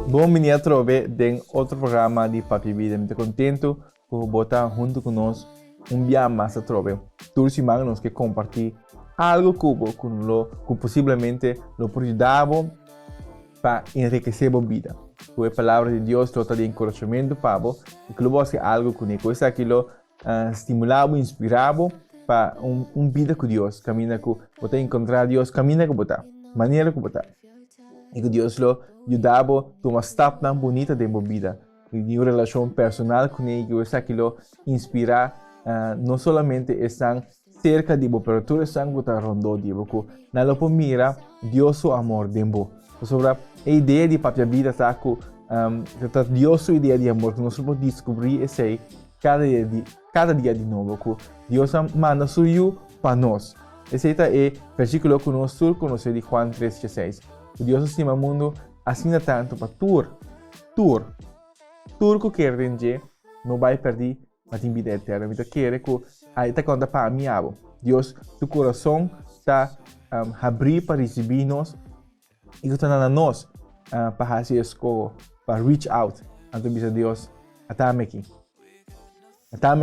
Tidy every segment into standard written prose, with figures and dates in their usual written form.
Bom dia, trove em outro programa de Papi Vida. Muito contento por botar junto conosco dia mais a trove. Todos os irmãos que compartilham algo que possivelmente lo ajudava para enriquecer a vida. A palavra de Deus trata de encorajamento para você e que lo você algo com ele. Coisa que lo estimulava, inspirava para vida com Deus. Camina com você encontrar Deus, camina com você, maneira com você. E que Deus lo ajudava a tomar step tão bonita de sua vida. E uma relação personal com ele, coisa que lo inspira não somente estar cerca de você, pero todo están rondando de você. Na lo por mira Deus o amor de você. Sobre a ideia de papia vida está com Deus a ideia de amor que nós podemos descobrir esse cada dia de novo que Deus manda suyo para nós. Esse é o versículo que nós conhecemos de Juan 3:16. Deus estima o mundo assim tanto para tur que quer dizer não vai perder mas tem vida eterna. Então quer que aí está conta para mim abo. Deus tu coração está abrir para receber nós e que está na nós para fazer escolha para reach out então bisa Deus atame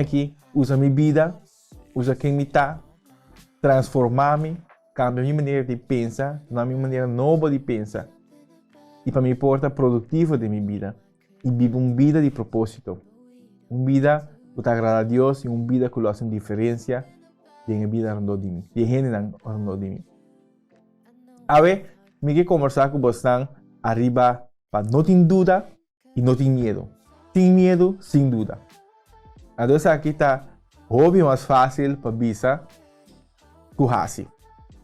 aqui usa minha vida usa quem me está transformar-me cambia minha maneira de pensar na minha maneira nova de pensar e para me porta produtivo de minha vida e vivo uma vida de propósito uma vida que agrada a Deus e uma vida que lo hace diferença de minha vida ao de mim de gente ao de mim a ver me que conversar com você arriba para não ter dúvida e não ter medo. Tem medo, sem dúvida. Então aqui está óbvio mais fácil para bisa currar-se.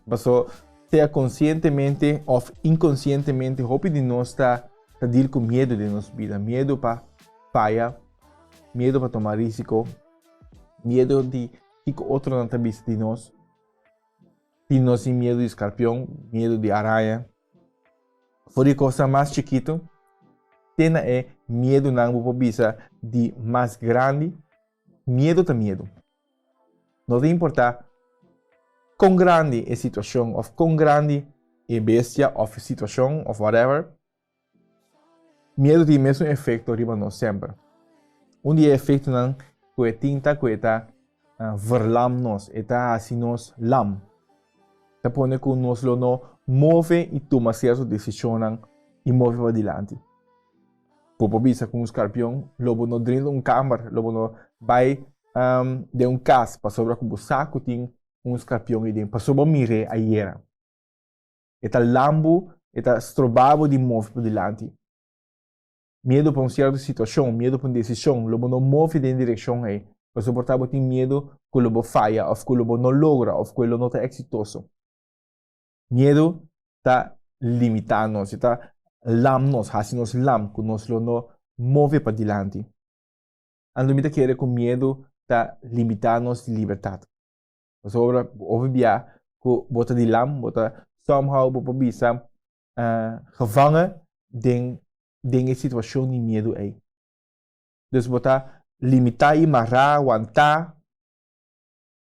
Passou seja conscientemente ou inconscientemente, hobby de nós está lidar com medo de nossa vida, medo para falhar, medo para tomar risco, medo de que outro não está visto de nós. Tem nós medo de escorpião, medo de aranha. Foi a coisa mais chiquito, tem medo não vou bisa de mais grande, medo tá medo. Não tem importar quão grande é a situação, ou quão grande é a bestia, ou a situação, ou whatever. Medo tem o mesmo efeito arriba nós sempre. Dia efeito não que tinta que está verlam nós, está assim nós lam. Tá pone que nós lo não move e toma certas decisões e move para adiante. Como bisa com escorpião, lobo não dentro câmara, lobo não vai de caso, para sobre como saco tem escorpião e dentro, para sobre mire a hiera. Eta lambo, eta strobavo de move para adiante. Medo para certa situação, medo para decisão, lobo não move em direção aí. Para suportar tem medo que o lobo falha, ou que o lobo não logra, ou que o lobo não está exitoso. Medo está limitando-nos, está lam-nos, fazendo-nos lam, que nós não move para adiante. A limita quer que o medo está limitando-nos de liberdade. Sobre óbvio que bota de lam, bota somehow bota bisa gevangen den situação de medo aí. Dus bota limitar e marrar, aguentar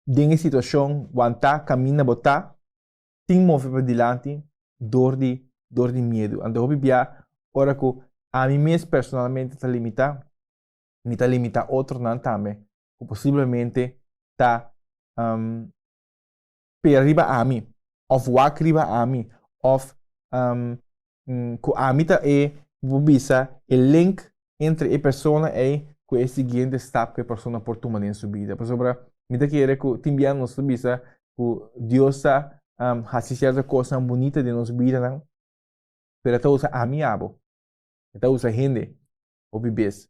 den situação, aguentar, caminha, botar tem move para adiante dor de medo. Então, ora que a mim mesmo personalmente está limitar outro não também, que possivelmente está per arriba a mim, ou vai arriba a mim, ou que a mim está bisa o link entre a pessoa e com o seguinte step que a pessoa por tomar em sua vida. Por sobre me está querendo que também nós bisa que Deus está hace certa coisa bonita de nossa vida, não? Pero está usa amiável, está usa gente, ou bebês,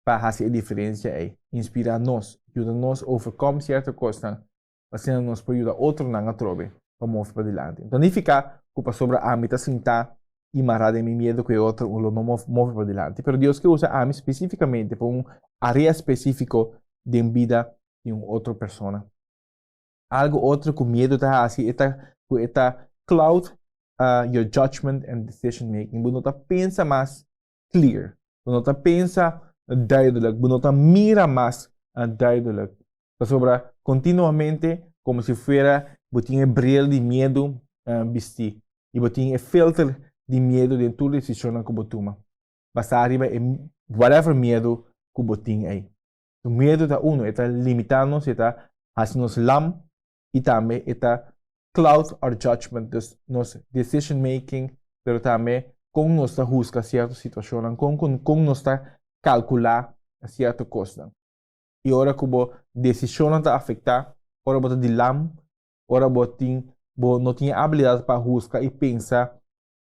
para fazer a diferença aí, inspirar nós, ajuda nós a overcome certa coisa, fazendo nós para ajudar outro não a trobe, para mover para adiante. Então, nem ficar culpa sobre a mim, está sentar e marrar de mim medo que outro não move para adiante. Pero Deus que usa a mim especificamente para área específico de vida de outra pessoa. Algo outro que medo está assim, está cloud your judgment and decision making. Você não pensa mais clear. Você não pensa duidelijk. Você não mira mais duidelijk. Sobre continuamente como se fuera você tinha brilho de medo vestir e você tinha filtro de medo de toda decisão que você toma. basta arriba whatever medo que botin aí. O medo da uno está limitando, está fazendo-nos lam e também está cloud our judgment, nos decision making, pero também com nós está busca certa situação, com nós está calcular certa coisa. E ora que a decisão está afetar, ora bota de lam, ora botin não tinha habilidade para buscar e pensar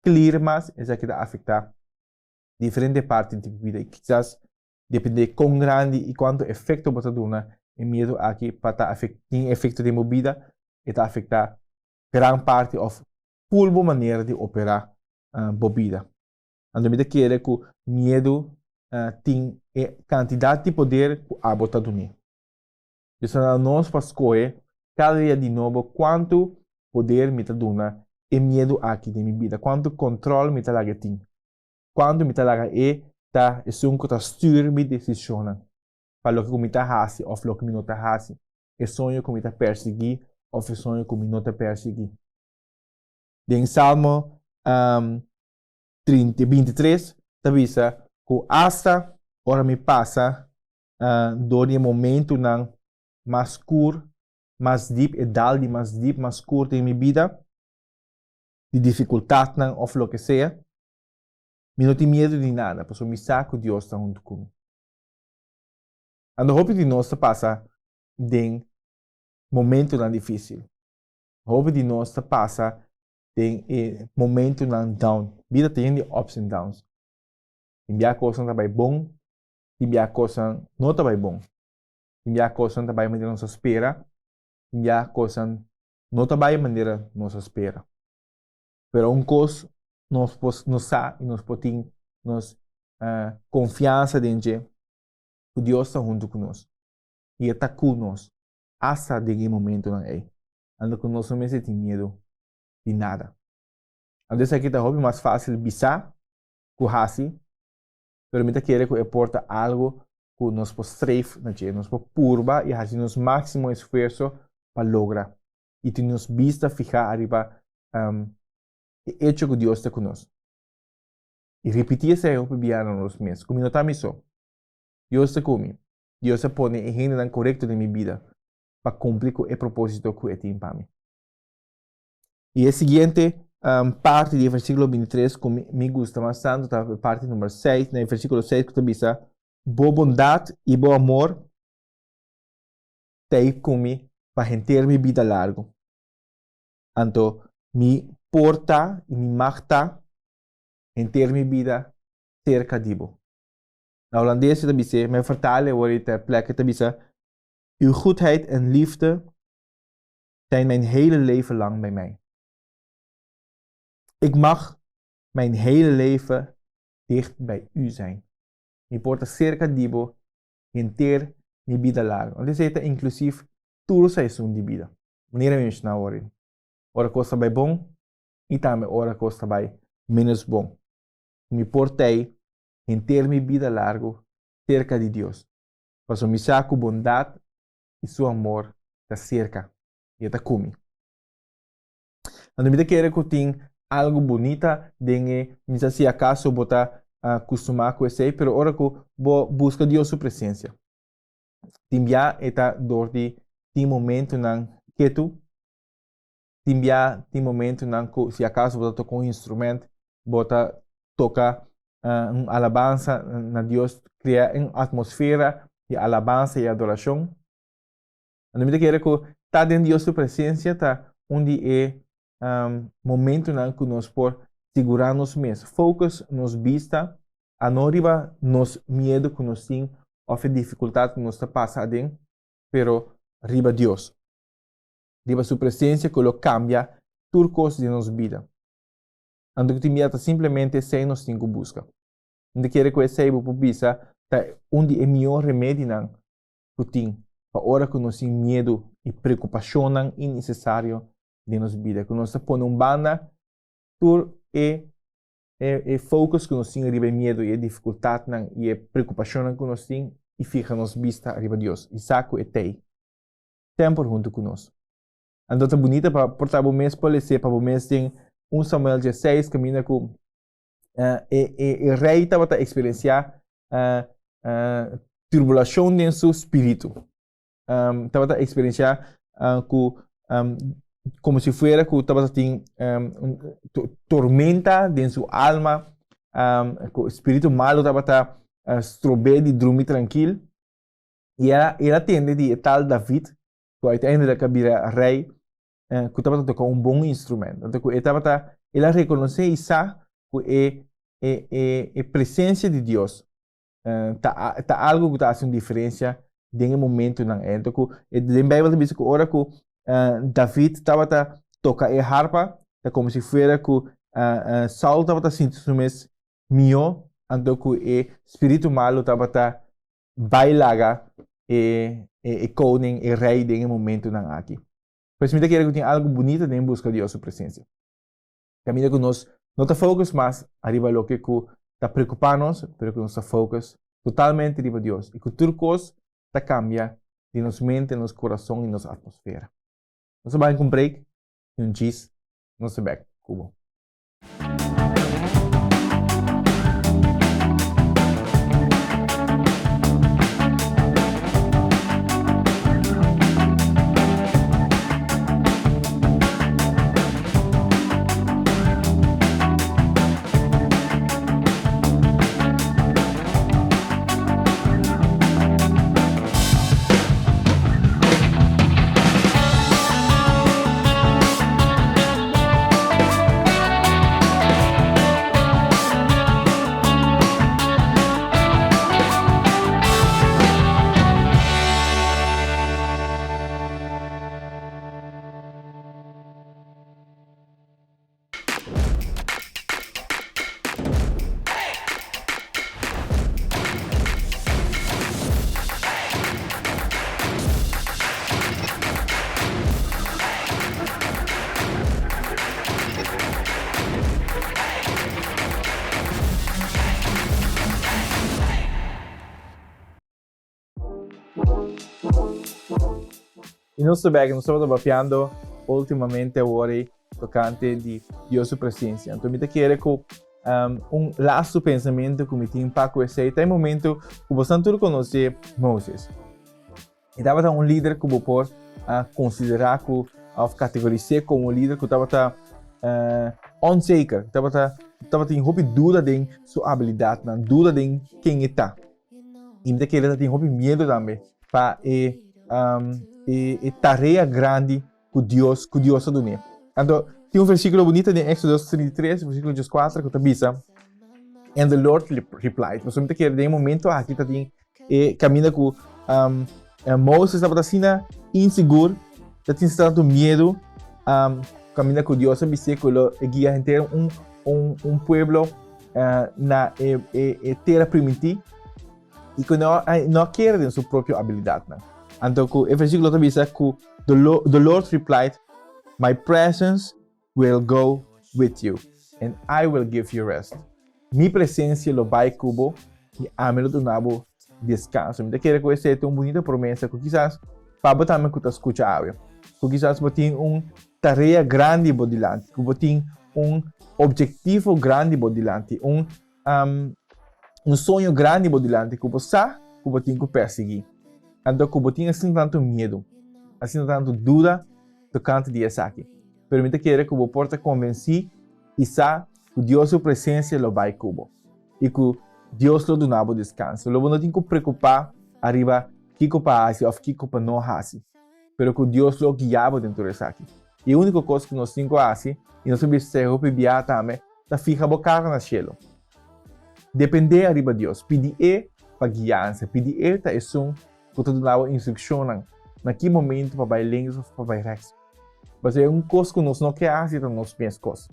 clear, mas isso que está afetar diferente partes da vida. E quizás depende de quão grande e quanto efeito você dá em medo aqui para tem efeito de movida e está afetar grande parte of full maneira de operar bobida. Então, me quer que medo tem quantidade de poder que a bota do né. Então, nós para escolher cada dia de novo quanto poder me dá e medo aqui de minha vida, quanto controle me dá lá que tem. Quando me dá lá que é um que styr minha decisão para o que me está fazendo ou o que me não está fazendo. É sonho que me está perseguir ou é sonho que me não está perseguir. Em Salmo 23, avisa que hasta hora me passa do momento não mais curto, mais deep e dal de mais deep, mais curto em minha vida, de dificuldade não ou o que seja. Me não tenho medo de nada, porque me saco Deus está junto comigo. Ando hope de nós passa de momento não difícil. Hope de nós passa de momento não down. Vida tem ups and downs. Tem coisa não vai bom, tem coisa não vai bom. Tem coisa não vai maneira não espera, tem coisa não vai maneira não espera. Pero coisa nós sabe, nós podemos confiança dentro que Deus está junto conosco e está conosco até aquele momento não é. Ando que nós não temos medo de nada. Às aqui está mais fácil bisar que assim, pero me quer que importa algo que nós podemos nós podemos purba e fazer nosso máximo esforço para lograr e ter nos vista fijar arriba hecho que Deus está conosco. E repetir essa é o que viaram nos meses. Como não está só. Deus está comigo. Deus se põe em reino correto de minha vida para cumprir com o propósito que Ele tem para mim. E a seguinte parte do versículo 23 que me gusta bastante, tá? Parte número 6, no versículo 6 que diz: boa bondade e bom amor tem comigo para manter minha vida largo. Então, me porta e me mata em ter minha vida cerca de você. Na holandês diz, me vertalen wordt ter plekke te bieden, uw goedheid en liefde zijn mijn hele leven lang bij mij. Ik mag mijn hele leven dicht bij u zijn. Me porta cerca de você en ter mi vida largo. Então, isso é inclusive tudo seizoen de vida. Wanneer we na horen. Ora costa bij bom e também ora costa bij menos bom. Me portei em ter mi vida largo cerca de Deus. Para me saco bondade e seu amor da cerca e está comigo. Quando me quer que tem algo bonita, dengue, me se acaso botar acostumar com isso, pero ora que busca Deus sua presença. Timbia eta dor de tem momento não que tu timbia tem momento não que se acaso botar tocar instrumento, botar tocar alabança na Deus, criar uma atmosfera de alabança e adoração. Quando me quer que está dentro de Deus sua presença, está onde é momento não que nós por segurar nos mesmos, focus nos vista, a não riba nos medo que nós temos ou a dificuldade que nós está passando, pero riba Deus, riba sua presença que lo cambia tudo coisas de nossa vida. Ando que te enviata simplesmente sem nos cinco busca. Onde quer que esse saiba por bisa, tá onde é melhor remédio não que tem para hora que nós temos medo e preocupação não innecessário de nossa vida, que nós põe banda por e focus que nós temos arriba medo e dificuldade não e preocupação que nós temos e fica nos vista arriba Deus. E saco e tei tempo junto conosco. Ando tá bonita para portar o mês para ser para o mês tem 1 Samuel 16 caminha com o rei estava a experienciar tribulação em seu espírito. Estava a experienciar como se fuera que estava a ter tormenta em sua alma, o espírito malo estava a strober de dormir tranquilo. E ela tende de tal David, que uiteindelijk vira rei, que estava a tocar bom instrumento. Então, ela reconhece isso que é presença de Deus. Tá algo que está fazendo diferença em momento não é. Então, na Bíblia diz que ora que David estava a tocar a harpa, como se fosse que Saul estava a sentir mais mio, então que o espírito malo estava a bailar e koning e rei em momento não aqui. Pois me quero que tem algo bonito em busca de sua presença. Caminho que nós não está focus mais arriba lo que está preocupando-nos, pero que nós está focus totalmente arriba de Deus. E que tudo coisa está cambia de nossa mente, nosso coração e nossa atmosfera. Nós vamos com break e cheese, nós back, Cubo. E nós estamos trabalhando ultimamente agora tocante de Deus presença. Então, eu quero que laço pensamento que me tem impacto esse tem momento que você tudo conhece Moisés. E estava líder que você pode considerar que categorizar como líder que estava unseker, estava tem dúvida de sua habilidade, dúvida de quem está. E me quero ter medo também para tarefa grande que Deus está dando. Então, tem versículo bonito em Éxodo 33, versículo 4, que diz: And the Lord replied. Mas eu quero ter momento aqui está caminha com Moisés estava assim inseguro, está tendo medo, caminha com Deus, me sei que ele guia inteiro pueblo na terra primitiva e que não quer ter sua própria habilidade. Então, o versículo diz que the Lord replied, My presence will go with you, and I will give you rest. Mi presença lo vai cubo e a me lo donavo descanso. Eu quero que essa seja uma bonita promessa que quizás para também que tu escuta áudio. Que quizás você tem tarefa grande por delante, que você tem objetivo grande por delante, sonho grande por delante que você tem que perseguir. Então, que você tem assim tanto medo, assim tanto dúvida tocante de essa aqui. Pero eu quero que você possa convencer e saber que Deus sua presença lo vai cubo e que Deus lo donava descanso. Logo não tem que preocupar arriba que para fazer ou que para não fazer, pero que Deus lo guiava dentro dessa aqui. E a única coisa que nós temos que fazer e nós temos que pedir também é ficar bocara no cielo. Depender arriba de Deus, pedir para guiança, pedir para isso que tu donava instrução naquele momento para vai lento ou para vai reto. Mas é uma coisa que nós não queremos fazer nas nossas coisas.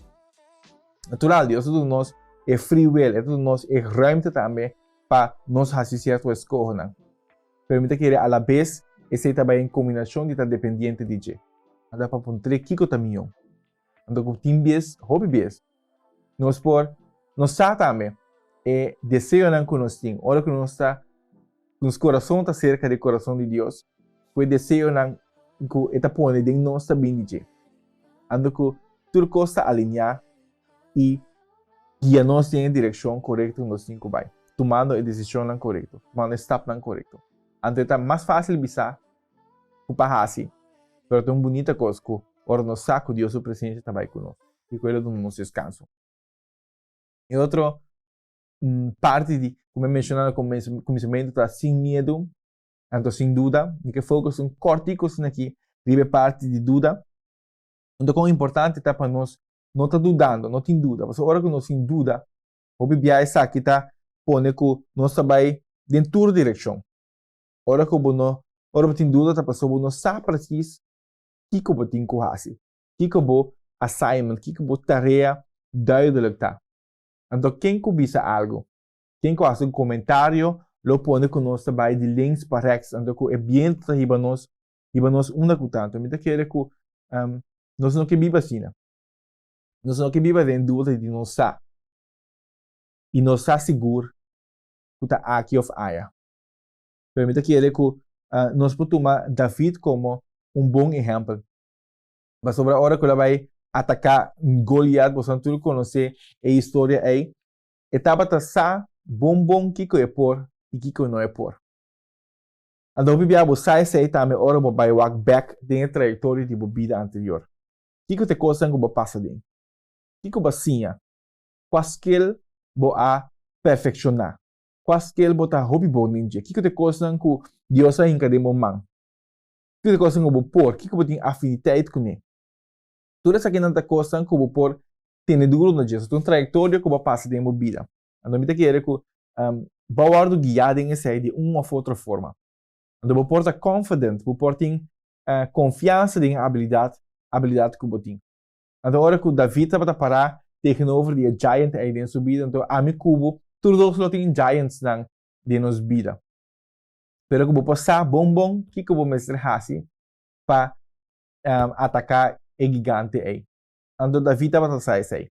Natural, Deus tudo nós é free will, é tudo nós é ruimte também para nós fazer certas escolhas. Permita que a la vez esse também em combinação de estar dependente de Deus. Anda para ponter que que também. Anda com timbies, hobby bies. Nós também é desejo não que nós temos. Olha que nós está, nosso coração está cerca do coração de Deus. O desejo não que está pondo de nós também de Deus. Anda com tudo costa alinhar e guia-nos em direção correta nos cinco vai. Tomando a decisão correta, tomando o step correto. Então, é mais fácil bisa o parrasi, mas é uma bonita coisa que ora nos saco Deus sua presença também conosco. E com ele não nos descanso. E outra parte de, como eu mencionei no começo, está sem medo, então sem dúvida, e que focus um corticos aqui, vive parte de dúvida. Então, o importante está para nós não estar dudando, não tem dúvida. Mas a hora que nós tem dúvida, o Bíblia está aqui, está pone que nós vai dentro da direção. A hora que nós tem dúvida, está passando, nós sabe preciso o que eu tenho que fazer, o que eu assignment, o que eu tarefa duidelijk está. Então, quem cobiça algo, quem faz um comentário, lo pone que nós vai de links para rechts. Então, é bem para nós uma coisa. Então, quer que nós não queremos assim. Nós não queremos ter dúvida de nós sabe. E nós está seguro que está aqui of Aya. Permita que nós podemos tomar David como um bom exemplo. Mas sobre a hora que ele vai atacar Goliath, você não conhece a história aí. Etapa tá sa bom que é por e que não é por. Então, Bíblia você sai também ora vai walk back da trajetória de vida anterior. Que te coisa que você passa dentro? Que você sinha? Quasquel bo a perfeccionar. Quasquel bo ta hobby bo ninja. Que te coisa que Deus a inca de momento. Que te coisa que você por? Que você tem afinidade com ele? Tudo isso aqui não é coisa que você por tem duro na Jesus. Então, trajetória que você passa dentro da vida. Então, me quer que você guiado em essa de uma ou outra forma. Então, você pode estar confident, você pode ter confiança na habilidade que você tem. Então, a hora que David estava parar tegenover die giant aí dentro da vida, então, a mim cubo, todos os tem giants dentro de nossa vida. Pero que você passar bom, que você mestre hasi para atacar o gigante aí. Então, David estava sair aí.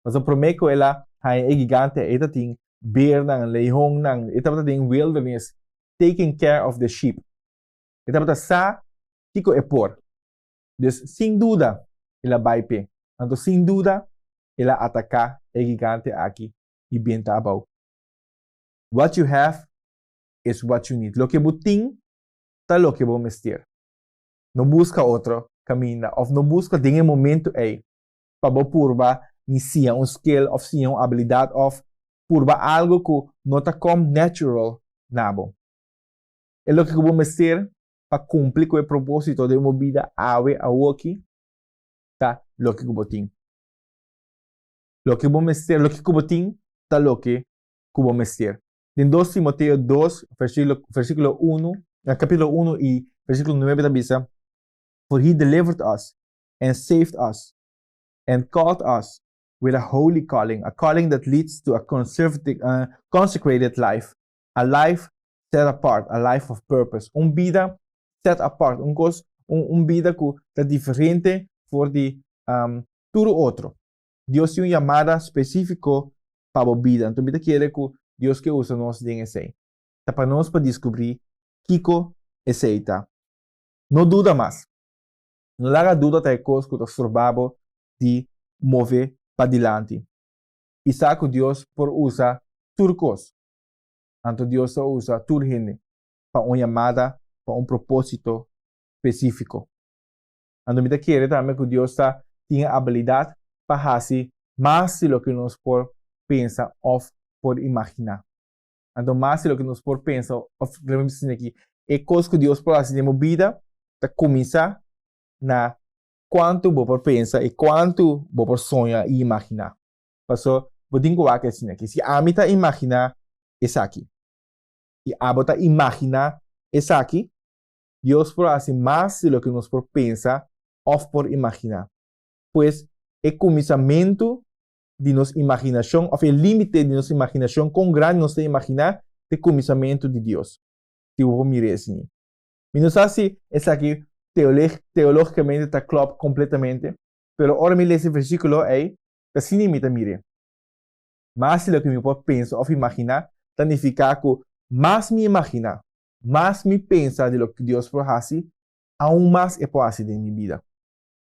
Mas o prometo que ela é gigante, ela tem bear nang, leão nang, ela tem wilderness, taking care of the sheep. Ela sa que é por. Então, sem dúvida, ela vai pe. Então, sem dúvida, ela atacar o gigante aqui e bem tá bom. What you have is what you need. Lo que você tem, tá lo que você mestre. Não busca outro caminho, ou não busca em um momento aí. Para purba ni siya skill of siya habilidade of purba algo que não está como natural nabo. É o que eu vou mestre para cumprir com o propósito de uma vida ave a aqui, tá? Lo que eu vou ter. Lo que eu vou mestre, lo que eu vou ter, tá lo que eu vou mestre. Em 2 Timoteo 2, versículo 1, capítulo 1 e versículo 9 da Bíblia, for he delivered us and saved us and called us with a holy calling, a calling that leads to a consecrated life, a life set apart, a life of purpose, vida set apart, vida que é diferente por de todo outro. Deus tem uma chamada específica para a vida, então vida quer que Deus que usa nós em esse, tá para nós para descobrir Kiko esse tá. Não duda mais, não larga dúvida até coisa que está provável de mover para diante. E sabe que Deus por usar turcos. Então Deus usa turgene para uma chamada, para um propósito específico. Então me quer também que Deus tenha habilidade para fazer mais do que nós por pensar ou por imaginar. Então mais do que nós por pensar ou remember aqui é coisa que Deus por fazer na vida, para começar na quanto você pensa e quanto você sonha e imaginar. Passo, você tem que assim aqui. Se a mim está imaginar isso aqui, e a você imaginar isso aqui, Deus por assim mais do que nós por pensar ou por imaginar. Pois é começamento de nossa imaginação, ou é limite de nossa imaginação, com grande nossa imaginar, é começamento de Deus. Se você mirar assim. E não sei se isso aqui teologicamente está claro completamente, pero ahora me esse versículo aí, assim me mire. Mas lo que me pode pensar ou imaginar, significa que mais me imaginar, mais me pensar de lo que Deus pode fazer, aún mais é possível em minha vida.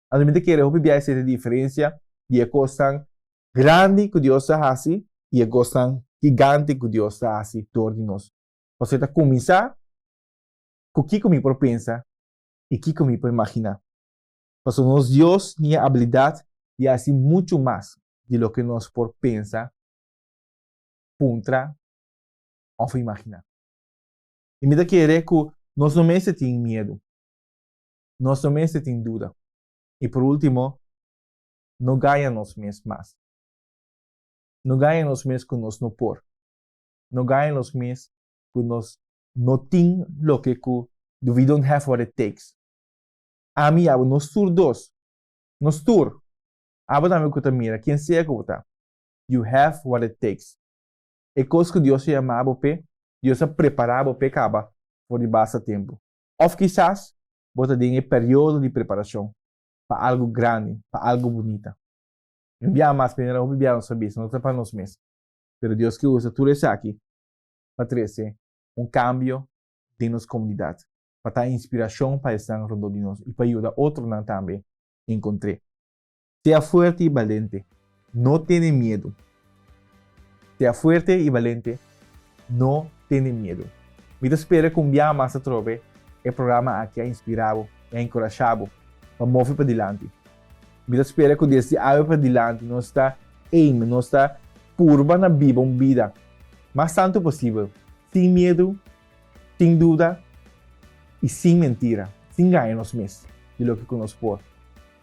A gente quer obviar essa diferença de coisa grande que Deus faz e a coisa gigante que Deus faz dentro de nós. Você está começar com o que me por pensar e o que me por imaginar. Porque nós Deus tem a habilidade de fazer muito mais de lo que nós por pensar, puntra ou imaginar. E me dá querer que nós não mesmo temos medo, nós não mesmo temos dúvida. E por último, não ganha nós mesmos mais. Não ganha nós mesmos que nós não por. Não ganha nós mesmos que nós não temos o que we don't have what it takes. A mim, nós tur dos. Nós tur. Aba também que mira, quem seja que você. You have what it takes. É coisa que Deus chama você, Deus prepara você para por debaixo do tempo. Ou quizás, você tem um período de preparação para algo grande, para algo bonito. Enviar mais primeiro, enviar nossa vida, não é para nós mesmos. Mas Deus que usa tudo isso aqui para trazer cambio de nossa comunidade, para dar inspiração para estar ao redor de nós e para ajudar outros também a encontrar. Seja forte e valente, não tenha medo. Seja forte e valente, não tenha medo. Me espero que enviar mais a trove o programa aqui a inspirado e a encorajado para mover para diante. Me espero que desde agora para diante não está não está curva na vida, mas tanto possível, sem medo, sem dúvida e sem mentira, sem ganhar nos mesmos de lo que nos por.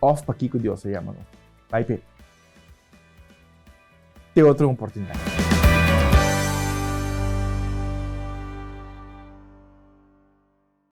Off para aqui que Deus se chama. Vai ter outra oportunidade.